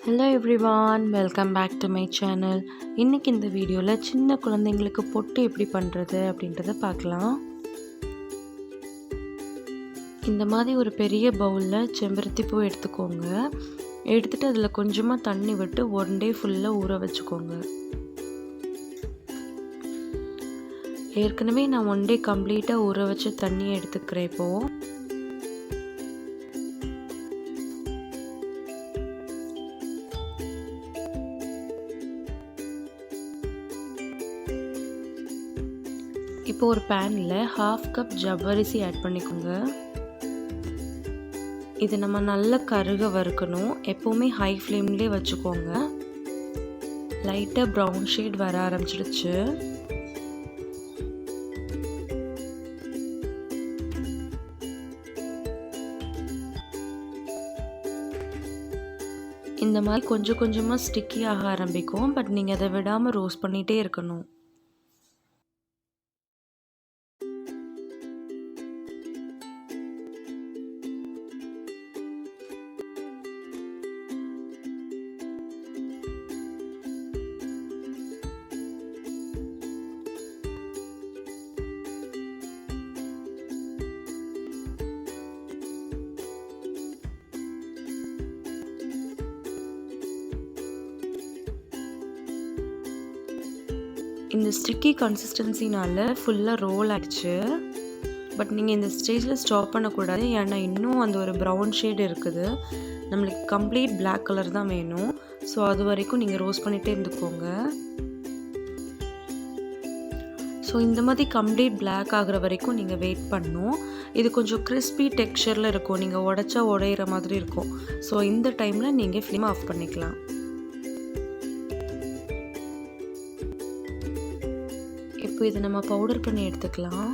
Hello everyone, welcome back to my channel. இன்னைக்கு இந்த வீடியோவில் சின்ன குழந்தைங்களுக்கு பொட்டு எப்படி பண்ணுறது அப்படின்றத பார்க்கலாம். இந்த மாதிரி ஒரு பெரிய பவுலில் செம்பருத்தி பூ எடுத்துக்கோங்க. எடுத்துகிட்டு அதில் கொஞ்சமாக தண்ணி விட்டு ஒன் டே ஃபுல்லாக ஊற வச்சுக்கோங்க. ஏற்கனவே நான் ஒன் டே கம்ப்ளீட்டாக ஊற வச்சு தண்ணியை எடுத்துக்கிறேன் இப்போது. இப்போ ஒரு பேனில் 1/2 கப் ஜவ்வரிசி ஆட் பண்ணிக்கோங்க. இது நம்ம நல்ல கருக வறுக்கணும். எப்போவுமே ஹை ஃப்ளேம்லேயே வச்சுக்கோங்க. லைட்டாக ப்ரௌன் ஷேட் வர ஆரம்பிச்சிடுச்சு. இந்த மாதிரி கொஞ்சம் கொஞ்சமாக ஸ்டிக்கி ஆக ஆரம்பிக்கும். பட் நீங்கள் அதை விடாமல் ரோஸ்ட் பண்ணிகிட்டே இருக்கணும். இந்த ஸ்டிக்கி கன்சிஸ்டன்சினால் ஃபுல்லாக ரோல் ஆகிடுச்சு. பட் நீங்கள் இந்த ஸ்டேஜில் ஸ்டாப் பண்ணக்கூடாது. ஏன்னா இன்னும் அந்த ஒரு ப்ரௌன் ஷேட் இருக்குது. நம்மளுக்கு கம்ப்ளீட் பிளாக் கலர் தான் வேணும். ஸோ அது வரைக்கும் நீங்கள் ரோஸ்ட் பண்ணிகிட்டே இருந்துக்கோங்க. ஸோ இந்த மாதிரி கம்ப்ளீட் பிளாக் ஆகிற வரைக்கும் நீங்கள் வெயிட் பண்ணணும். இது கொஞ்சம் கிறிஸ்பி டெக்ஸ்சரில் இருக்கும். நீங்கள் உடைச்சா உடையிற மாதிரி இருக்கும். ஸோ இந்த டைமில் நீங்கள் ஃப்ளேம் ஆஃப் பண்ணிக்கலாம். இப்போ இதை நம்ம பவுடர் பண்ணி எடுத்துக்கலாம்.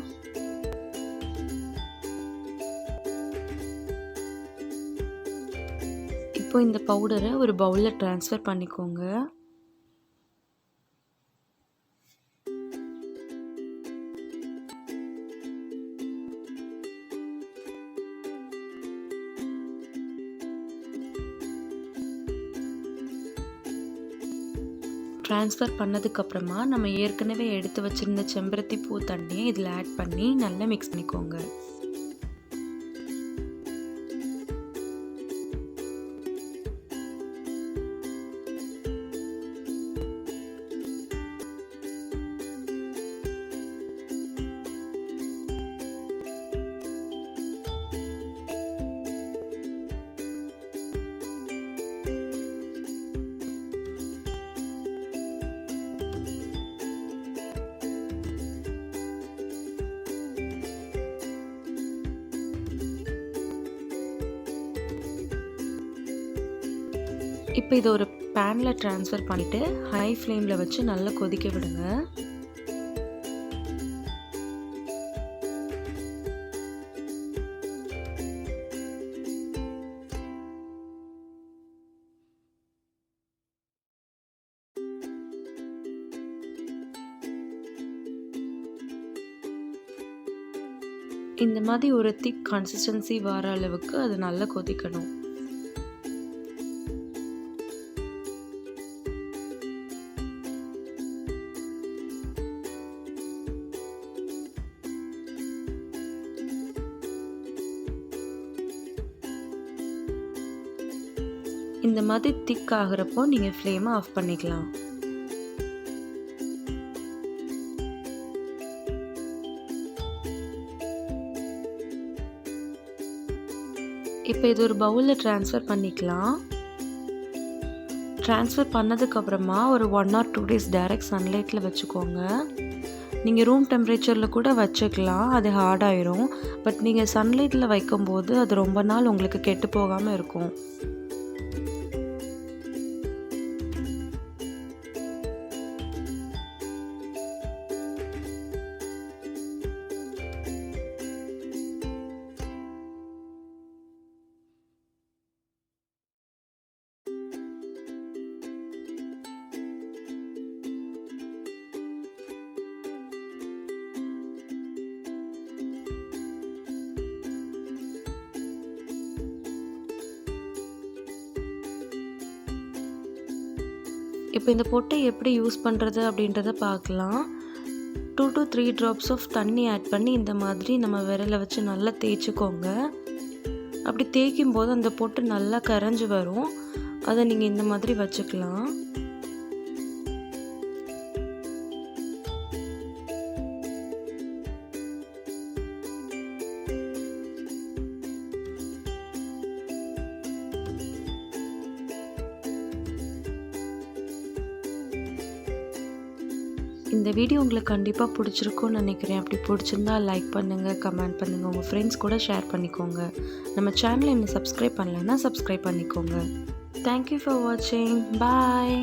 இப்போ இந்த பவுடரை ஒரு பவுலில் ட்ரான்ஸ்ஃபர் பண்ணிக்கோங்க. ட்ரான்ஸ்ஃபர் பண்ணதுக்கப்புறமா நம்ம ஏற்கனவே எடுத்து வச்சுருந்த செம்பருத்தி பூ தண்ணியை இதில் ஆட் பண்ணி நல்லா மிக்ஸ் பண்ணிக்கோங்க. இப்போ இதை ஒரு பேனில் ட்ரான்ஸ்ஃபர் பண்ணிவிட்டு ஹை ஃப்ளேமில் வச்சு நல்லா கொதிக்க விடுங்க. இந்த மாதிரி ஒரு திக் கன்சிஸ்டன்சி வர அளவுக்கு அது நல்லா கொதிக்கணும். இந்த மாதிரி திக் ஆகிறப்போ நீங்கள் ஃப்ளேமை ஆஃப் பண்ணிக்கலாம். இப்போ இது ஒரு பவுலில் ட்ரான்ஸ்ஃபர் பண்ணிக்கலாம். ட்ரான்ஸ்ஃபர் பண்ணதுக்கப்புறமா ஒரு 1 or 2 days டைரக்ட் சன்லைட்டில் வச்சுக்கோங்க. நீங்கள் ரூம் டெம்பரேச்சரில் கூட வச்சுக்கலாம். அது ஹார்டாயிரும். பட் நீங்கள் சன்லைட்டில் வைக்கும்போது அது ரொம்ப நாள் உங்களுக்கு கெட்டு போகாமல் இருக்கும். இப்போ இந்த பொட்டை எப்படி யூஸ் பண்ணுறது அப்படின்றத பார்க்கலாம். 2 to 3 drops ஆஃப் தண்ணி ஆட் பண்ணி இந்த மாதிரி நம்ம விரலை வச்சு நல்லா தேய்ச்சிக்கோங்க. அப்படி தேய்க்கும் போது அந்த பொட்டு நல்லா கரைஞ்சி வரும். அதை நீங்கள் இந்த மாதிரி வச்சுக்கலாம். இந்த வீடியோ உங்களுக்கு கண்டிப்பாக பிடிச்சிருக்கும்னு நினைக்கிறேன். அப்படி பிடிச்சிருந்தா லைக் பண்ணுங்கள், கமெண்ட் பண்ணுங்கள், உங்கள் ஃப்ரெண்ட்ஸ் கூட ஷேர் பண்ணிக்கோங்க. நம்ம சேனலை இன்னும் சப்ஸ்கிரைப் பண்ணலைன்னா சப்ஸ்கிரைப் பண்ணிக்கோங்க. தேங்க்யூ ஃபார் வாட்சிங். பாய்.